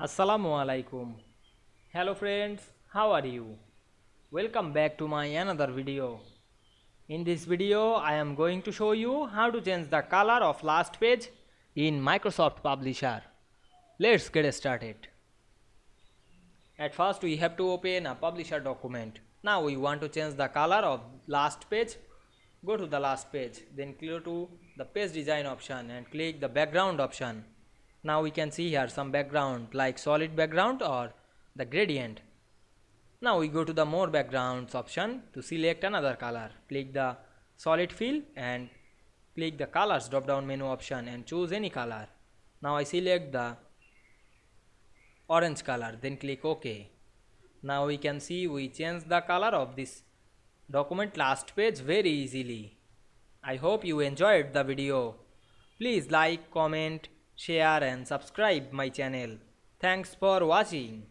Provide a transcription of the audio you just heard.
Assalamu Walaikum. Hello friends, how are you? Welcome back to my another video. In this video, I am going to show you how to change the color of last page in Microsoft Publisher. Let's get started. At first, we have to open a Publisher document. Now we want to change the color of last page. Go to the last page, then go to the page design option and click the background option. Now we can see here some background like solid background or the gradient. Now we go to the more backgrounds option to select another color. Click the solid fill and click the colors drop down menu option and choose any color. Now I select the orange color, then click OK. Now we can see we change the color of this document last page very easily. I hope you enjoyed the video. Please like, comment, share and subscribe my channel. Thanks for watching.